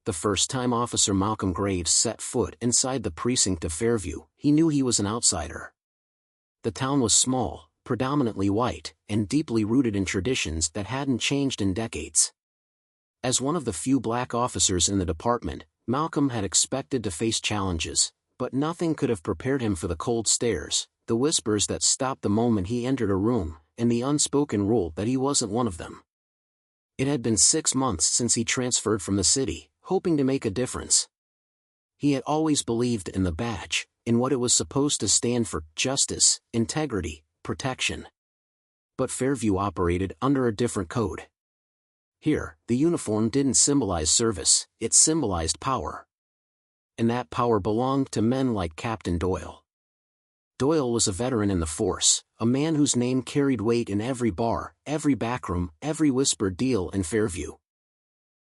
The first time Officer Malcolm Graves set foot inside the precinct of Fairview, he knew he was an outsider. The town was small, predominantly white, and deeply rooted in traditions that hadn't changed in decades. As one of the few black officers in the department, Malcolm had expected to face challenges, but nothing could have prepared him for the cold stares, the whispers that stopped the moment he entered a room, and the unspoken rule that he wasn't one of them. It had been 6 months since he transferred from the city, hoping to make a difference. He had always believed in the badge, in what it was supposed to stand for: justice, integrity, protection. But Fairview operated under a different code. Here, the uniform didn't symbolize service, it symbolized power. And that power belonged to men like Captain Doyle. Doyle was a veteran in the force, a man whose name carried weight in every bar, every backroom, every whispered deal in Fairview.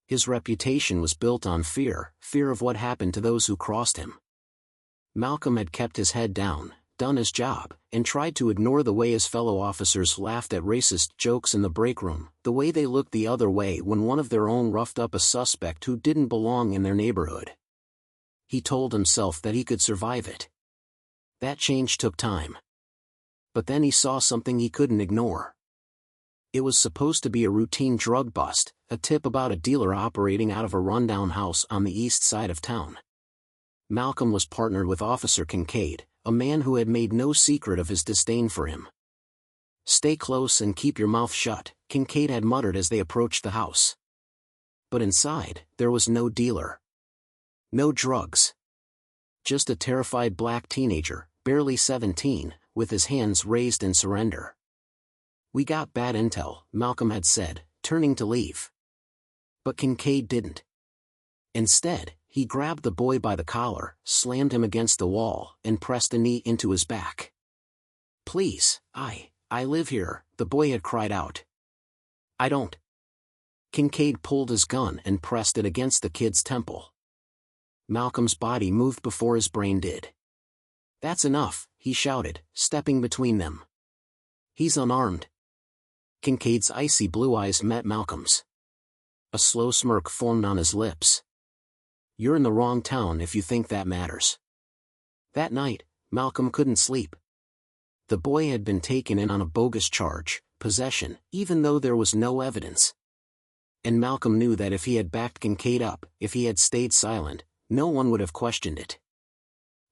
His reputation was built on fear of what happened to those who crossed him. Malcolm had kept his head down, done his job, and tried to ignore the way his fellow officers laughed at racist jokes in the break room, the way they looked the other way when one of their own roughed up a suspect who didn't belong in their neighborhood. He told himself that he could survive it. That change took time. But then he saw something he couldn't ignore. It was supposed to be a routine drug bust, a tip about a dealer operating out of a rundown house on the east side of town. Malcolm was partnered with Officer Kincaid, a man who had made no secret of his disdain for him. "Stay close and keep your mouth shut," Kincaid had muttered as they approached the house. But inside, there was no dealer. No drugs. Just a terrified black teenager, barely 17, with his hands raised in surrender. "We got bad intel," Malcolm had said, turning to leave. But Kincaid didn't. Instead, he grabbed the boy by the collar, slammed him against the wall, and pressed a knee into his back. "Please, I live here," the boy had cried out. "I don't." Kincaid pulled his gun and pressed it against the kid's temple. Malcolm's body moved before his brain did. "That's enough," he shouted, stepping between them. "He's unarmed." Kincaid's icy blue eyes met Malcolm's. A slow smirk formed on his lips. "You're in the wrong town if you think that matters." That night, Malcolm couldn't sleep. The boy had been taken in on a bogus charge, possession, even though there was no evidence. And Malcolm knew that if he had backed Kincaid up, if he had stayed silent, no one would have questioned it.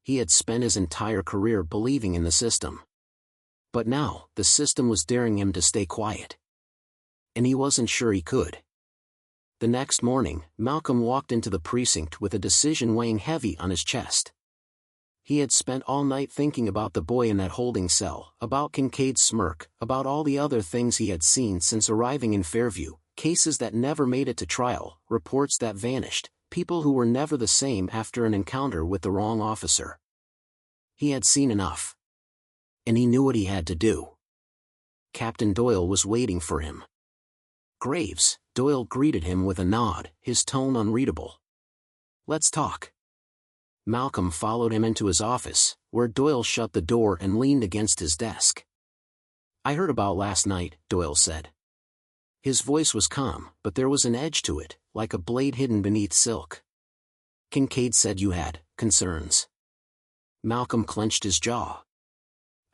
He had spent his entire career believing in the system. But now, the system was daring him to stay quiet. And he wasn't sure he could. The next morning, Malcolm walked into the precinct with a decision weighing heavy on his chest. He had spent all night thinking about the boy in that holding cell, about Kincaid's smirk, about all the other things he had seen since arriving in Fairview, cases that never made it to trial, reports that vanished, people who were never the same after an encounter with the wrong officer. He had seen enough. And he knew what he had to do. Captain Doyle was waiting for him. "Graves," Doyle greeted him with a nod, his tone unreadable. "Let's talk." Malcolm followed him into his office, where Doyle shut the door and leaned against his desk. "I heard about last night," Doyle said. His voice was calm, but there was an edge to it, like a blade hidden beneath silk. "Kincaid said you had concerns." Malcolm clenched his jaw.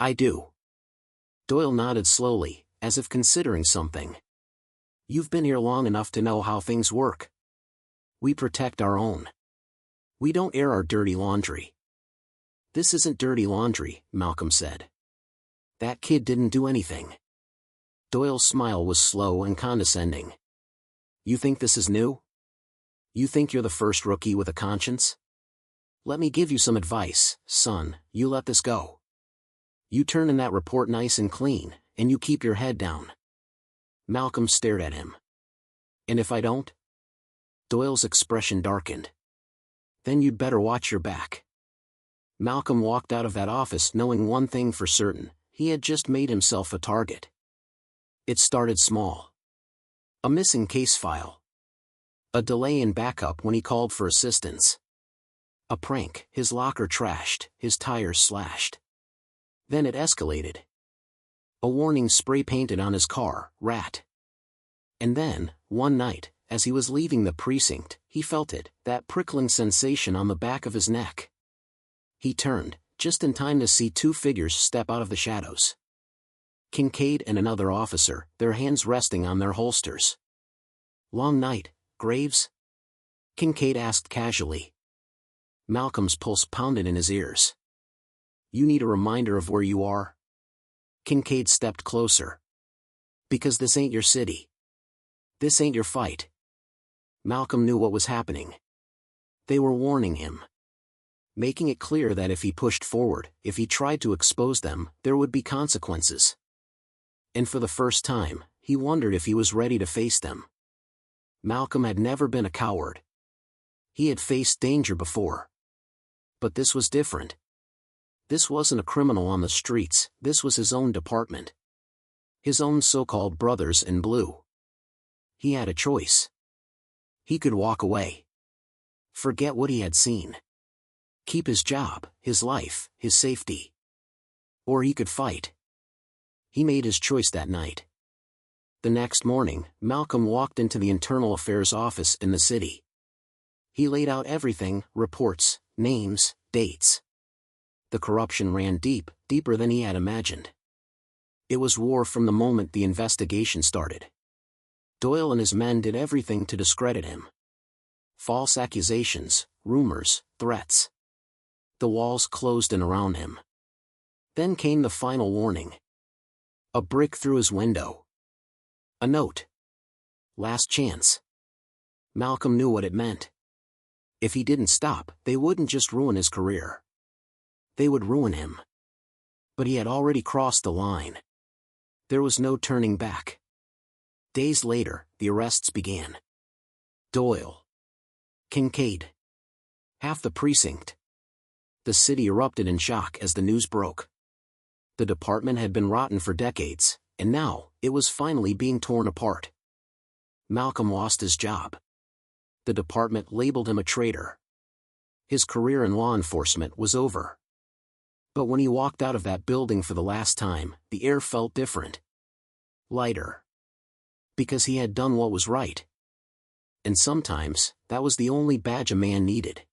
"I do." Doyle nodded slowly, as if considering something. "You've been here long enough to know how things work. We protect our own. We don't air our dirty laundry." "This isn't dirty laundry," Malcolm said. "That kid didn't do anything." Doyle's smile was slow and condescending. "You think this is new? You think you're the first rookie with a conscience? Let me give you some advice, son. You let this go. You turn in that report nice and clean, and you keep your head down." Malcolm stared at him. "And if I don't?" Doyle's expression darkened. "Then you'd better watch your back." Malcolm walked out of that office knowing one thing for certain: he had just made himself a target. It started small. A missing case file. A delay in backup when he called for assistance. A prank, his locker trashed, his tires slashed. Then it escalated. A warning spray painted on his car, "Rat." And then, one night, as he was leaving the precinct, he felt it, that prickling sensation on the back of his neck. He turned, just in time to see two figures step out of the shadows. Kincaid and another officer, their hands resting on their holsters. "Long night, Graves?" Kincaid asked casually. Malcolm's pulse pounded in his ears. "You need a reminder of where you are?" Kincaid stepped closer. "Because this ain't your city. This ain't your fight." Malcolm knew what was happening. They were warning him. Making it clear that if he pushed forward, if he tried to expose them, there would be consequences. And for the first time, he wondered if he was ready to face them. Malcolm had never been a coward. He had faced danger before. But this was different. This wasn't a criminal on the streets, this was his own department. His own so-called brothers in blue. He had a choice. He could walk away. Forget what he had seen. Keep his job, his life, his safety. Or he could fight. He made his choice that night. The next morning, Malcolm walked into the Internal Affairs office in the city. He laid out everything, reports, names, dates. The corruption ran deep, deeper than he had imagined. It was war from the moment the investigation started. Doyle and his men did everything to discredit him. False accusations, rumors, threats. The walls closed in around him. Then came the final warning. A brick through his window. A note. Last chance. Malcolm knew what it meant. If he didn't stop, they wouldn't just ruin his career. They would ruin him. But he had already crossed the line. There was no turning back. Days later, the arrests began. Doyle. Kincaid. Half the precinct. The city erupted in shock as the news broke. The department had been rotten for decades, and now, it was finally being torn apart. Malcolm lost his job. The department labeled him a traitor. His career in law enforcement was over. But when he walked out of that building for the last time, the air felt different. Lighter. Because he had done what was right. And sometimes, that was the only badge a man needed.